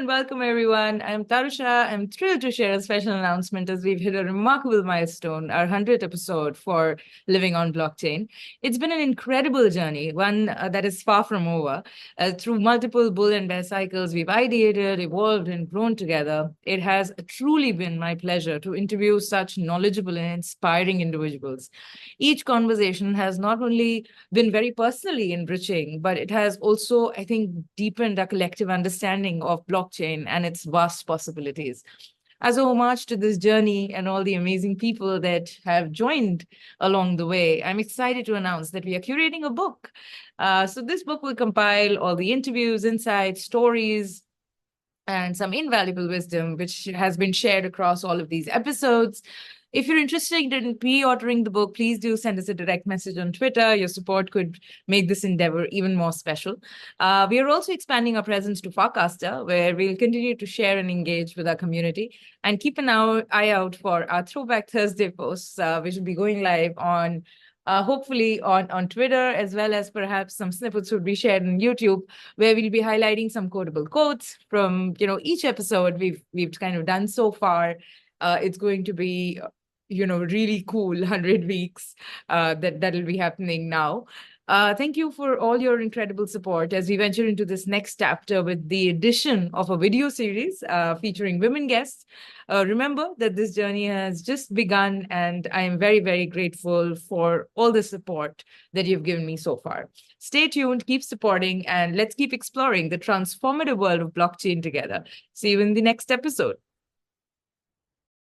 and welcome everyone. I'm Tarusha. I'm thrilled to share a special announcement as we've hit a remarkable milestone, our 100th episode for Living on Blockchain. It's been an incredible journey, one that is far from over. Through multiple bull and bear cycles, we've ideated, evolved, and grown together. It has truly been my pleasure to interview such knowledgeable and inspiring individuals. Each conversation has not only been very personally enriching, but it has also, I think, deepened our collective understanding of blockchain and its vast possibilities. As a homage to this journey and all the amazing people that have joined along the way, I'm excited to announce that we are curating a book. So this book will compile all the interviews, insights, stories, and some invaluable wisdom, which has been shared across all of these episodes. If you're interested in pre-ordering the book, please do send us a direct message on Twitter. Your support could make this endeavor even more special. We are also expanding our presence to Farcaster, where we'll continue to share and engage with our community. And keep an eye out for our Throwback Thursday posts, which will be going live on hopefully on Twitter, as well as perhaps some snippets will be shared on YouTube, where we'll be highlighting some quotable quotes from each episode we've kind of done so far. It's going to be really cool 100 weeks that'll be happening now. Thank you for all your incredible support as we venture into this next chapter with the addition of a video series featuring women guests. Remember that this journey has just begun, and I am very, very grateful for all the support that you've given me so far. Stay tuned, keep supporting, and let's keep exploring the transformative world of blockchain together. See you in the next episode.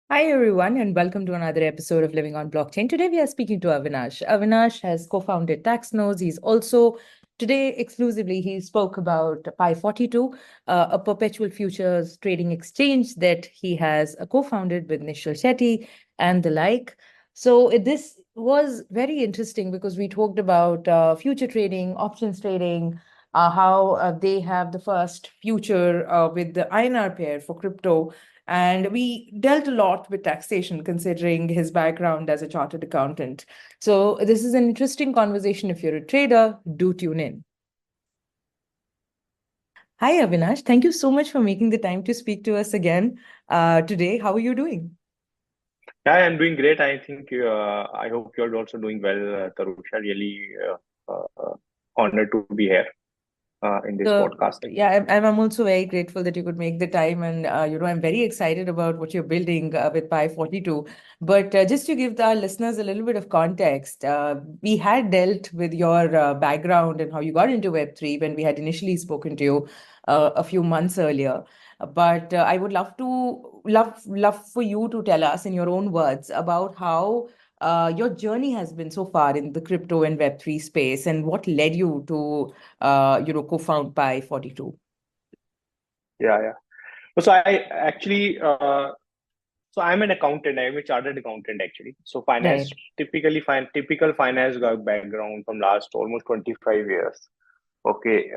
Hi, everyone, and welcome to another episode of Living on Blockchain. Today, we are speaking to Avinash. Avinash has co-founded Taxnodes. He's also, today exclusively, he spoke about Pi42, a perpetual futures trading exchange that he has co-founded with Nishal Shetty and the like. So this was very interesting because we talked about future trading, options trading, how they have the first future with the INR pair for crypto. And we dealt a lot with taxation, considering his background as a chartered accountant. So this is an interesting conversation. If you're a trader, do tune in. Hi, Avinash. Thank you so much for making the time to speak to us again today. How are you doing? Yeah, I'm doing great. I think I hope you're also doing well, Tarusha. Really honored to be here in this podcast. Yeah, I'm also very grateful that you could make the time, and I'm very excited about what you're building with Pi42. But just to give our listeners a little bit of context, we had dealt with your background and how you got into Web3 when we had initially spoken to you a few months earlier. But I would love for you to tell us in your own words about how your journey has been so far in the crypto and Web3 space, and what led you to co-found Pi42. Yeah. So I actually, so I'm an accountant. I'm a chartered accountant actually. So finance, Right. typical finance background from last almost 25 years. Okay.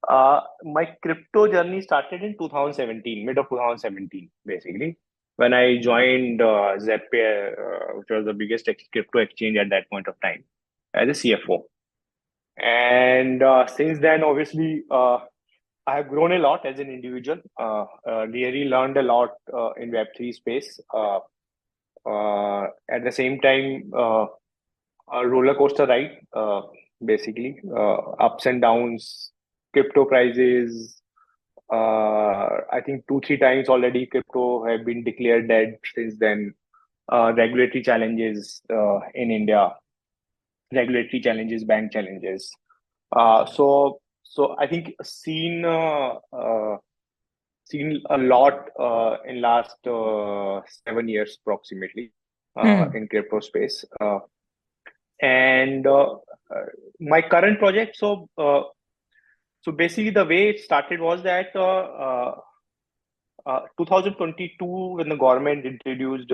My crypto journey started in 2017, mid of 2017, basically, when I joined ZebPay, which was the biggest crypto exchange at that point of time, as a CFO. And since then, obviously, I have grown a lot as an individual. Really learned a lot in Web3 space. At the same time, a roller coaster ride, basically, ups and downs, crypto prices. I think 2, 3 times already crypto have been declared dead since then. Regulatory challenges in India, regulatory challenges, bank challenges. So I think seen a lot in last 7 years approximately in crypto space. And my current project, so basically the way it started was that 2022, when the government introduced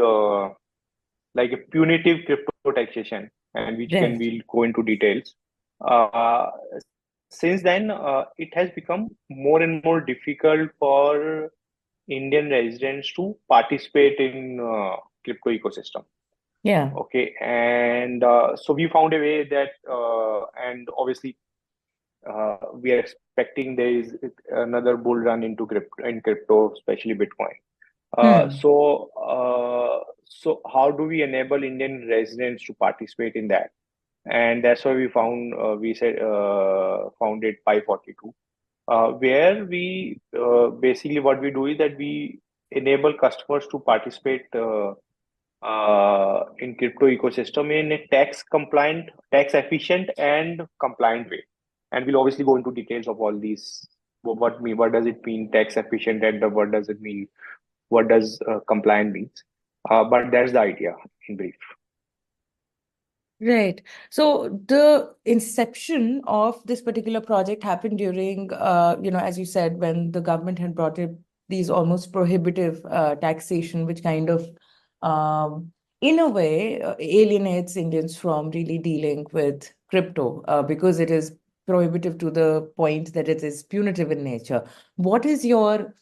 like a punitive crypto taxation, and we'll go into details. Since then, it has become more and more difficult for Indian residents to participate in crypto ecosystem. Yeah. Okay, and so we found a way that, and obviously, we are expecting there is another bull run into crypto, especially Bitcoin. Hmm. So how do we enable Indian residents to participate in that? And that's why we founded Pi42, where we basically what we do is that we enable customers to participate in crypto ecosystem in a tax compliant, tax efficient, and compliant way. And we'll obviously go into details of all these. What does it mean tax efficient, and what does it mean? What does compliant means? But that's the idea in brief. Right. So the inception of this particular project happened during, as you said, when the government had brought in these almost prohibitive taxation, which kind of, in a way, alienates Indians from really dealing with crypto because it is prohibitive to the point that it is punitive in nature. What is your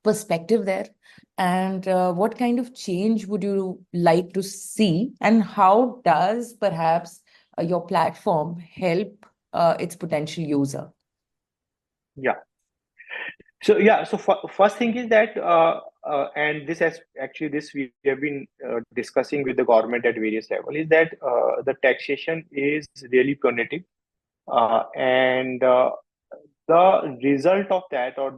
perspective there? And what kind of change would you like to see? And how does perhaps your platform help its potential user? Yeah. So first thing is that, and this we have been discussing with the government at various levels, is that the taxation is really punitive, and the result of that, or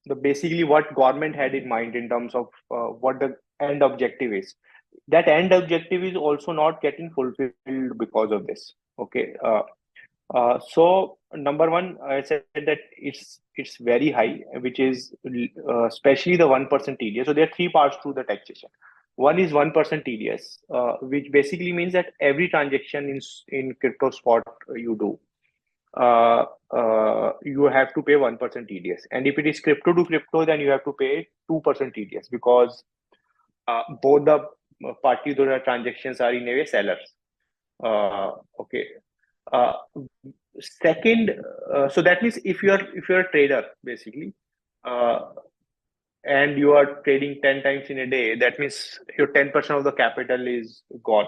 the basically what government had in mind in terms of what the end objective is, that end objective is also not getting fulfilled because of this. Okay. So number one, I said that it's very high, which is especially the 1% TDS. So there are three parts to the taxation. One is 1% TDS, which basically means that every transaction in crypto spot you do, you have to pay 1% TDS. And if it is crypto to crypto, then you have to pay 2% TDS, because both the parties to the transactions are in a way sellers. Okay. Uh, Second, so that means if you're a trader basically, uh, and you are trading 10 times in a day, that means your 10% of the capital is got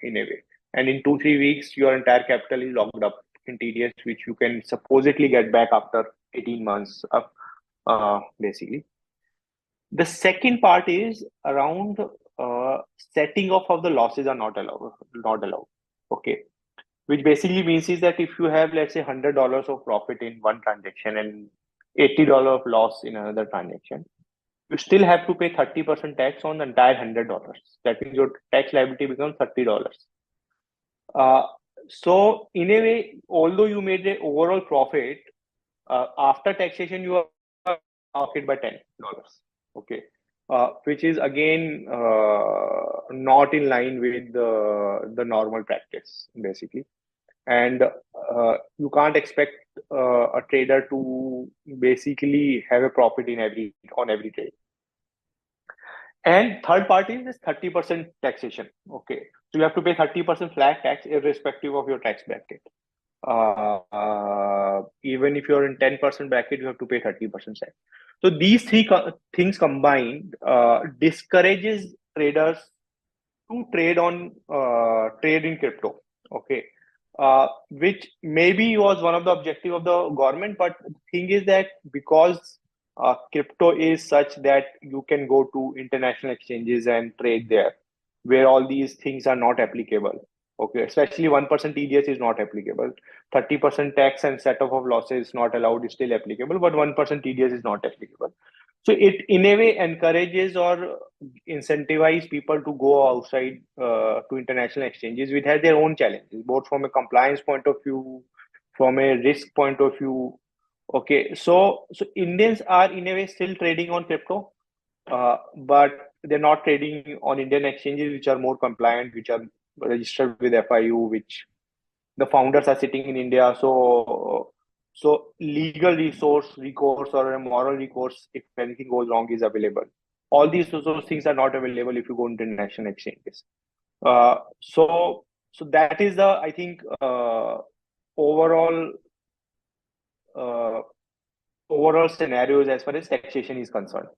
in a way. And in 2-3 weeks, your entire capital is locked up in TDS, which you can supposedly get back after 18 months up, basically. The second part is around setting off of the losses are not allowed. Okay. Which basically means is that if you have, let's say, $100 of profit in one transaction and $80 of loss in another transaction, you still have to pay 30% tax on the entire $100. That means your tax liability becomes $30. Uh, so in a way, although you made the overall profit, after taxation, you are pocket by $10. Okay. Which is again not in line with the normal practice, basically. And you can't expect a trader to basically have a profit on every trade. And third part is this 30% taxation. Okay, so you have to pay 30% flat tax irrespective of your tax bracket. Even if you're in 10% bracket, you have to pay 30% tax. So these three things combined discourages traders to trade in crypto. Okay. Which maybe was one of the objective of the government, but the thing is that because crypto is such that you can go to international exchanges and trade there, where all these things are not applicable. Okay, especially 1% TDS is not applicable. 30% tax and setup of losses not allowed is still applicable, but 1% TDS is not applicable. So it in a way encourages or incentivize people to go outside to international exchanges, which has their own challenges, both from a compliance point of view, from a risk point of view. Okay, so Indians are in a way still trading on crypto, but they're not trading on Indian exchanges, which are more compliant, which are registered with FIU, which the founders are sitting in India. So legal recourse, or a moral recourse if anything goes wrong is available. All those things are not available if you go into international exchanges. So that is the, I think, overall overall scenarios as far as taxation is concerned.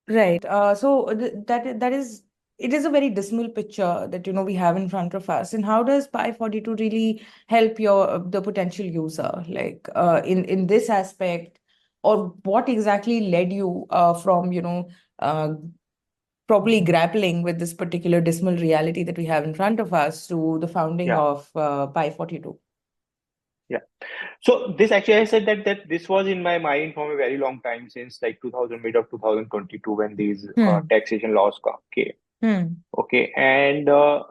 Right. So that is it is a very dismal picture that we have in front of us. And how does Pi42 really help the potential user, like in this aspect, or what exactly led you from uh, probably grappling with this particular dismal reality that we have in front of us to the founding Yeah, of Pi42? yeah. So this actually, I said that this was in my mind from a very long time, since like 2000, mid of 2022, when these Hmm. taxation laws came. Hmm. Okay, and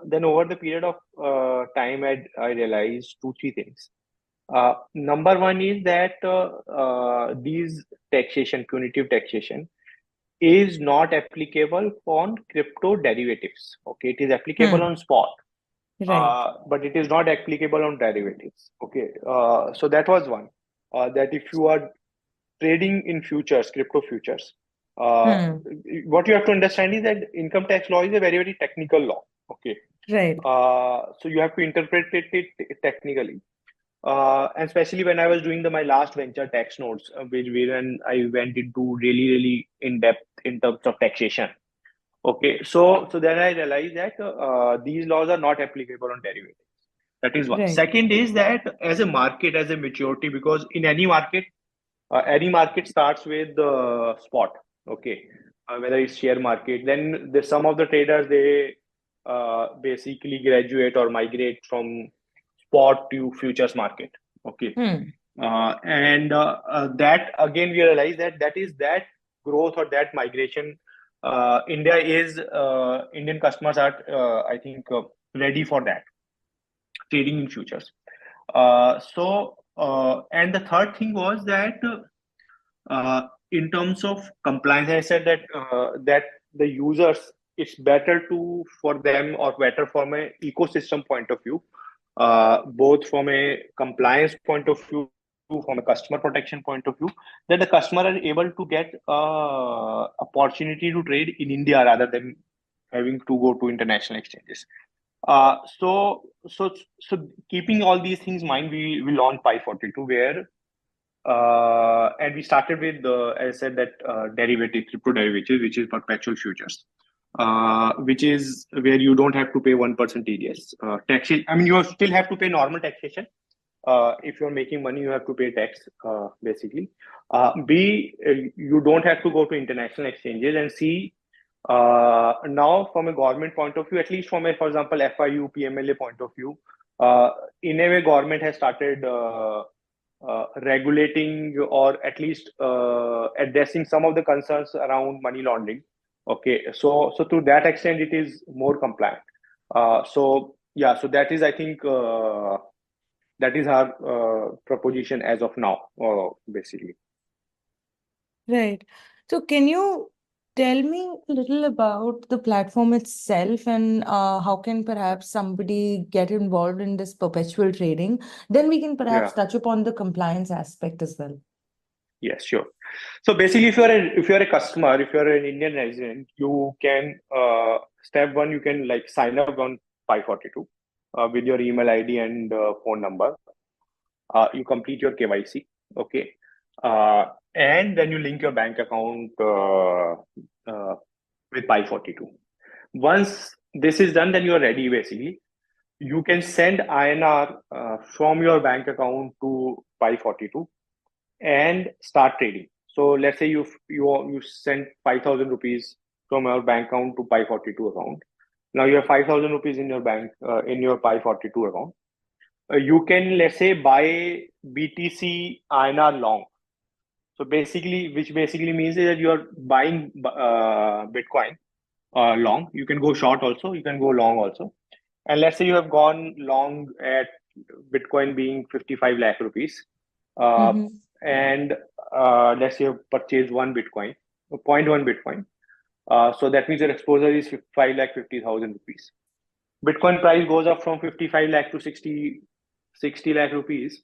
then over the period of time, I realized two, three things. Number one is that these taxation, punitive taxation, is not applicable on crypto derivatives. Okay, it is applicable Hmm. on spot, Right. but it is not applicable on derivatives. Okay, so that was one. That if you are trading in futures, crypto futures, uh, Hmm. what you have to understand is that income tax law is a very, very technical law. Okay, Right. so you have to interpret it technically. And especially when I was doing my last venture, Taxnodes, which wherein I went into really, really in depth in terms of taxation. Okay, so then I realized that these laws are not applicable on derivatives. That is one. Right. Second is that as a market, as a maturity, because in any market starts with the spot. Okay, whether it's share market, then some of the traders, they basically graduate or migrate from spot to futures market. Okay, Hmm. and that again we realize that growth or that migration. Indian customers are, I think, ready for that trading in futures. And the third thing was that in terms of compliance, I said that the users, it's better to for them, or better from a ecosystem point of view, both from a compliance point of view, from a customer protection point of view, that the customer are able to get opportunity to trade in India rather than having to go to international exchanges. So keeping all these things in mind, we launched Pi42, where and we started with, as I said, that derivative, crypto derivatives, which is perpetual futures, which is where you don't have to pay 1% TDS. Taxation, I mean, you still have to pay normal taxation. If you're making money, you have to pay tax, basically. You don't have to go to international exchanges. And C, now from a government point of view, at least from a, for example, FIU, PMLA point of view, in a way, government has started regulating, or at least addressing some of the concerns around money laundering. Okay, so to that extent, it is more compliant. So yeah, so that is, I think, that is our proposition as of now, basically. Right. So can you tell me a little about the platform itself, and how can perhaps somebody get involved in this perpetual trading? Then we can Yeah. perhaps touch upon the compliance aspect as well. Yes, sure. So basically, if you're a customer, if you're an Indian resident, you can, step one, you can like sign up on Pi42 with your email ID and phone number. You complete your KYC. Okay, and then you link your bank account with Pi42. Once this is done, then you are ready. Basically, you can send INR from your bank account to Pi42 and start trading. So let's say you send 5,000 rupees from your bank account to Pi42 account. Now you have 5,000 rupees in your bank, in your Pi42 account. You can, let's say, buy BTC INR long. So basically, which basically means that you are buying Bitcoin long. You can go short also. You can go long also. And let's say you have gone long at Bitcoin being 55 lakh rupees. Uh, Mm-hmm. and let's say you purchase one Bitcoin, zero point 0.1 Bitcoin. So that means your exposure is 5 lakh 50,000 rupees. Bitcoin price goes up from 55 lakh to 60 lakh rupees.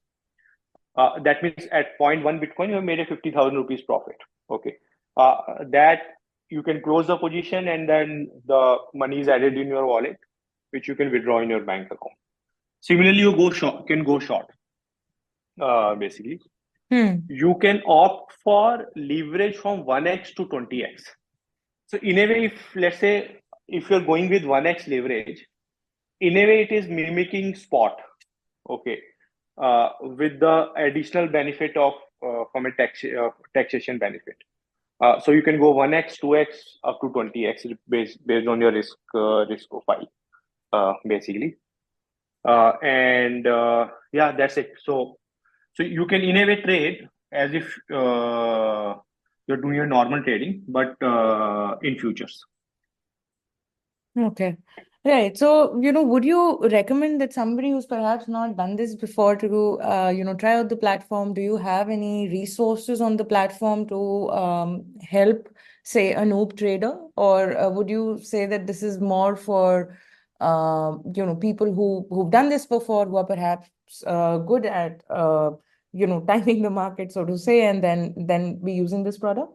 That means at 0.1 Bitcoin, you have made a 50,000 rupees profit. Okay. That you can close the position, and then the money is added in your wallet, which you can withdraw in your bank account. Similarly, you can go short, basically. You can opt for leverage from 1x to 20x. So in a way, if let's say if you're going with 1x leverage, in a way it is mimicking spot, okay, with the additional benefit of from a taxation benefit. So you can go 1x, 2x, up to 20x based on your risk profile, basically. And yeah, that's it. So you can in a way trade as if you're doing your normal trading, but in futures. Okay. Right. So, would you recommend that somebody who's perhaps not done this before to, try out the platform? Do you have any resources on the platform to help, say, a noob trader? Or would you say that this is more for, people who've done this before, who are perhaps good at, timing the market, so to say, and then be using this product?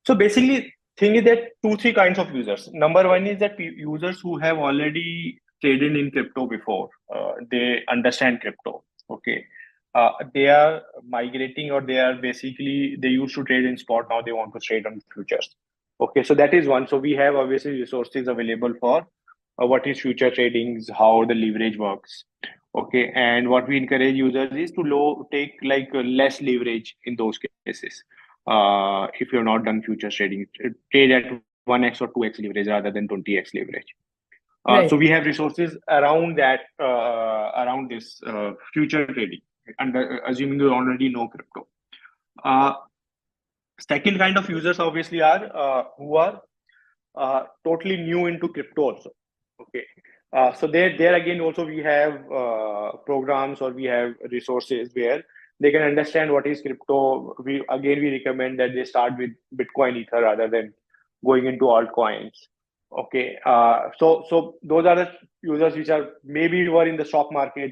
So basically, thing is that three kinds of users. Number one is that users who have already traded in crypto before. They understand crypto. Okay. They are migrating, or they used to trade in spot. Now they want to trade on futures. Okay. So that is one. So we have obviously resources available for what is future tradings, how the leverage works. Okay. And what we encourage users is to take like less leverage in those cases. If you're not done future trading, trade at 1x or 2x leverage rather than 20x leverage. Right. So we have resources around that, around this future trading, and assuming you already know crypto. Second kind of users obviously are who are totally new into crypto also. Okay. So there again also we have programs, or we have resources where they can understand what is crypto. We recommend that they start with Bitcoin, Ether rather than going into altcoins. Okay. So those are the users which are maybe were in the stock market,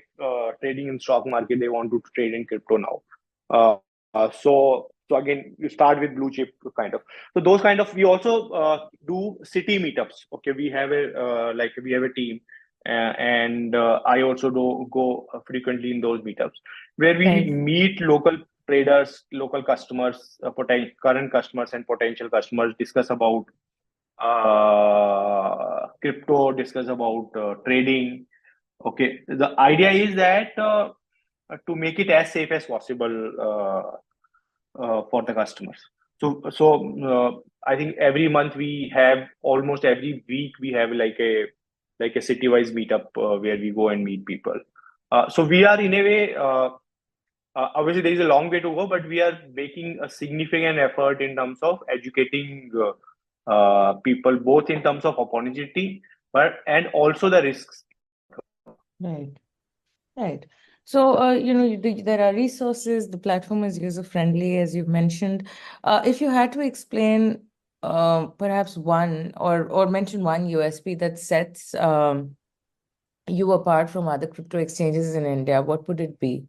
trading in stock market. They want to trade in crypto now. So again, you start with blue chip kind of. So those kind of, we also do city meetups. Okay, we have a team, and I also go frequently in those meetups where we Right. meet local traders, local customers, current customers, and potential customers. Discuss about crypto. Discuss about trading. Okay, the idea is that to make it as safe as possible for the customers. So I think every month almost every week we have like a city-wise meetup where we go and meet people. So we are in a way, obviously there is a long way to go, but we are making a significant effort in terms of educating people, both in terms of opportunity, and also the risks. Right. Right. So, there are resources, the platform is user-friendly, as you've mentioned. If you had to explain perhaps one or mention one USP that sets you apart from other crypto exchanges in India, what would it be?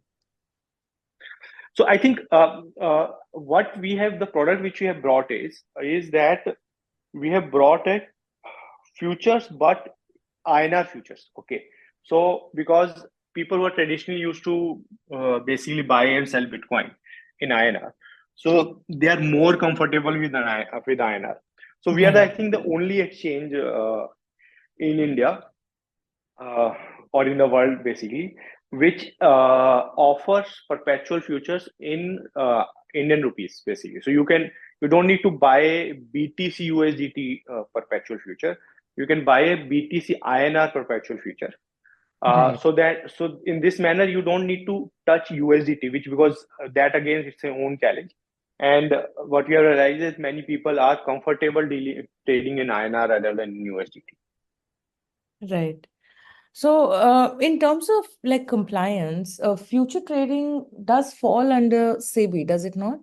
So I think what we have, the product which we have brought is that we have brought a futures, but INR futures. Okay. So because people were traditionally used to basically buy and sell Bitcoin in INR, so they are more comfortable with INR. So we are, I think, the only exchange in India or in the world basically which offers perpetual futures in Indian rupees basically. So you don't need to buy BTC USDT perpetual future. You can buy a BTC INR perpetual future. So in this manner, you don't need to touch USDT, because that again it's its own challenge. And what we have realized is many people are comfortable trading in INR rather than in USDT. Right. So, in terms of like compliance, future trading does fall under SEBI, does it not?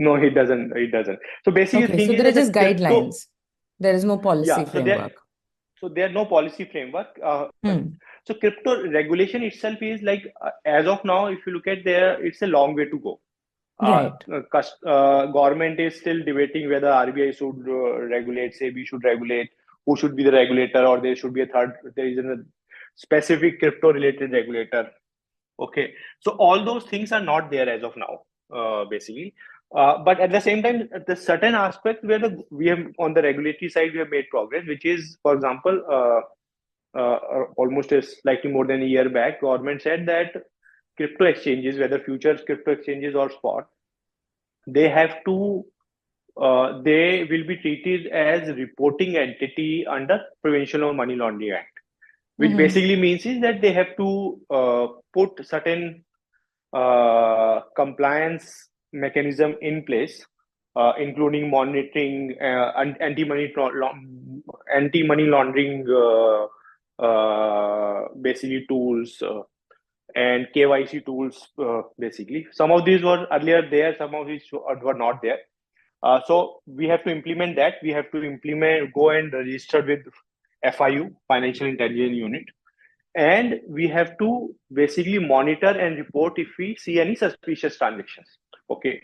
No, it doesn't. It doesn't. So basically, the Okay, thing so is there are that the just crypto, guidelines. There is no policy yeah. framework. So there are no policy framework. Hmm. So crypto regulation itself is like, as of now, if you look at there, it's a long way to go. Right. Government is still debating whether RBI should regulate, SEBI should regulate, who should be the regulator, or there should be there is a specific crypto related regulator. Okay, so all those things are not there as of now, basically. But at the same time, the certain aspect where we have on the regulatory side we have made progress, which is, for example, almost a slightly more than a year back, government said that crypto exchanges, whether futures crypto exchanges or spot, they have to they will be treated as reporting entity under Prevention of Money Laundering Act, which Mm-hmm. basically means is that they have to put certain compliance mechanism in place, including monitoring, anti-money laundering, basically tools, and KYC tools. Basically, some of these were earlier there, some of these were not there. So we have to implement that. We have to go and register with FIU, Financial Intelligence Unit, and we have to basically monitor and report if we see any suspicious transactions. Okay,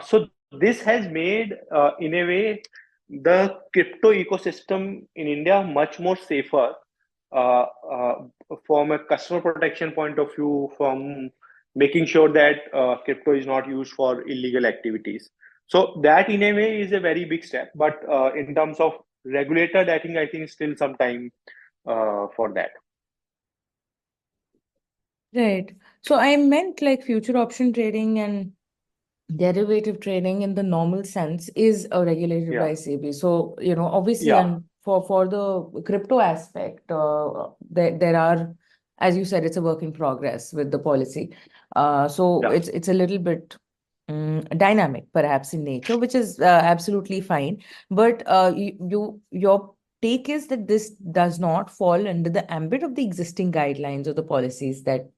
so this has made, in a way, the crypto ecosystem in India much more safer, uh, uh, from a customer protection point of view, from making sure that crypto is not used for illegal activities. So that, in a way, is a very big step. But in terms of regulator, I think still some time for that. Right. So I meant like future option trading and derivative trading in the normal sense is regulated by Yeah, SEBI. So, obviously, yeah, and for the crypto aspect, there are, as you said, it's a work in progress with the policy. So yeah. it's a little bit dynamic, perhaps in nature, which is absolutely fine. But your take is that this does not fall under the ambit of the existing guidelines or the policies that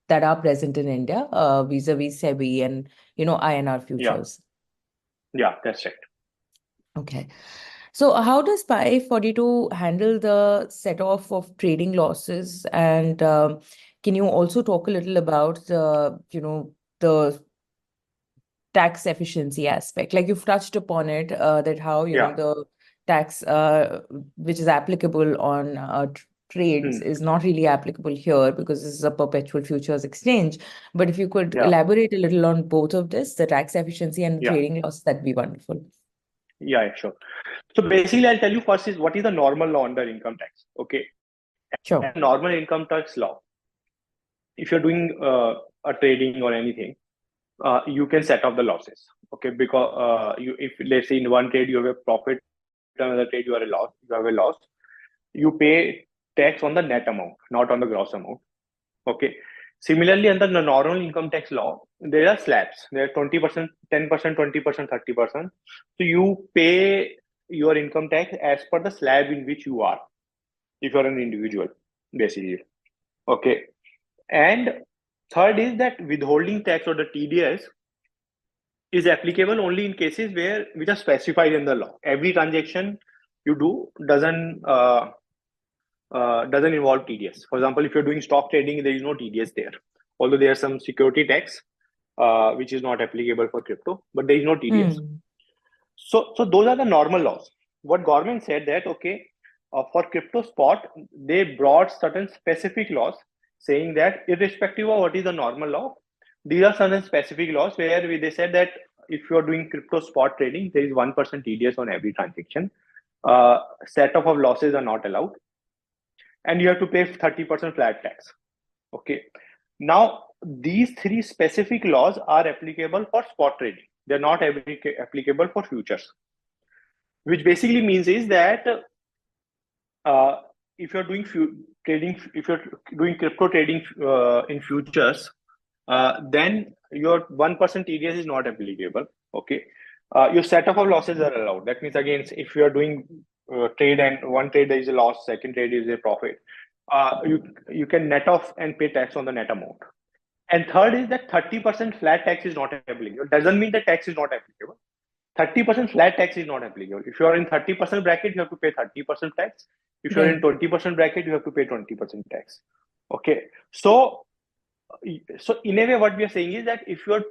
that are present in India, vis-a-vis SEBI and INR Yeah, futures. yeah, that's right. Okay. So how does Pi42 handle the set off of trading losses? And can you also talk a little about the tax efficiency aspect? Like you've touched upon it, that how, Yeah. the tax which is applicable on trades Hmm. is not really applicable here because this is a perpetual futures exchange. But if you could Yeah, elaborate a little on both of this, the tax efficiency and the yeah, trading loss, that'd be wonderful. yeah, sure. So basically, I'll tell you first is what is the normal law under income tax. Okay, and Sure. normal income tax law. If you're doing a trading or anything, you can set off the losses. Okay, because if let's say in one trade you have a profit, another trade you have a loss. You pay tax on the net amount, not on the gross amount. Okay. Similarly, under the normal income tax law, there are slabs. There are 20%, 10%, 20%, 30%. So you pay your income tax as per the slab in which you are, if you're an individual, basically. Okay. And third is that withholding tax or the TDS is applicable only in cases which are specified in the law. Every transaction you do doesn't involve TDS. For example, if you're doing stock trading, there is no TDS there. Although there's some security tax, which is not applicable for crypto, but there is no TDS. Hmm. So those are the normal laws. What government said that, okay, for crypto spot, they brought certain specific laws saying that irrespective of what is the normal law, these are certain specific laws where they said that if you're doing crypto spot trading, there is 1% TDS on every transaction. Set off of losses are not allowed, and you have to pay 30% flat tax. Okay. Now, these three specific laws are applicable for spot trading. They're not applicable for futures, which basically means is that uh, if you're doing trading, if you're doing crypto trading in futures, then your 1% TDS is not applicable. Okay. Your setup of losses are allowed. That means, again, if you are doing trade and one trade there is a loss, second trade is a profit, you can net off and pay tax on the net amount. And third is that 30% flat tax is not applicable. Doesn't mean the tax is not applicable. 30% flat tax is not applicable. If you are in 30% bracket, you have to pay 30% tax. If you're in Right. 20% bracket, you have to pay 20% tax. Okay. So in a way, what we are saying is that if you're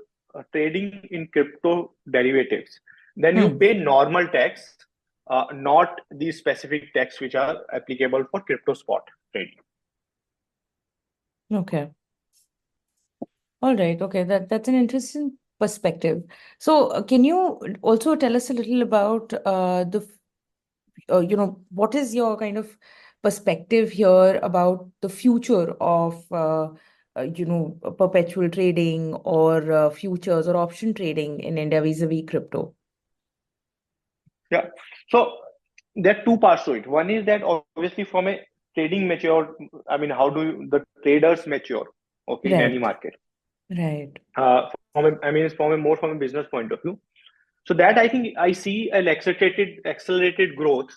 trading in crypto derivatives, then you Hmm. pay normal tax, not these specific tax which are applicable for crypto spot trading. Okay. All right. Okay. That's an interesting perspective. So, can you also tell us a little about what is your kind of perspective here about the future of, perpetual trading or futures or option trading in India vis-a-vis crypto? Yeah. So there are two parts to it. One is that obviously from a trading mature, I mean, how do the traders mature, okay, in any Right, market? right, It's from a business point of view. So that I think I see an accelerated growth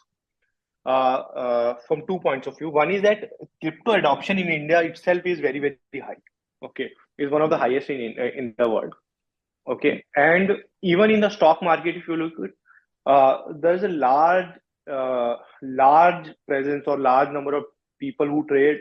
from 2 points of view. One is that crypto adoption in India itself is very, very high. Okay, is one of the highest in the world. Okay, and even in the stock market, if you look at, there's a large presence or large number of people who trade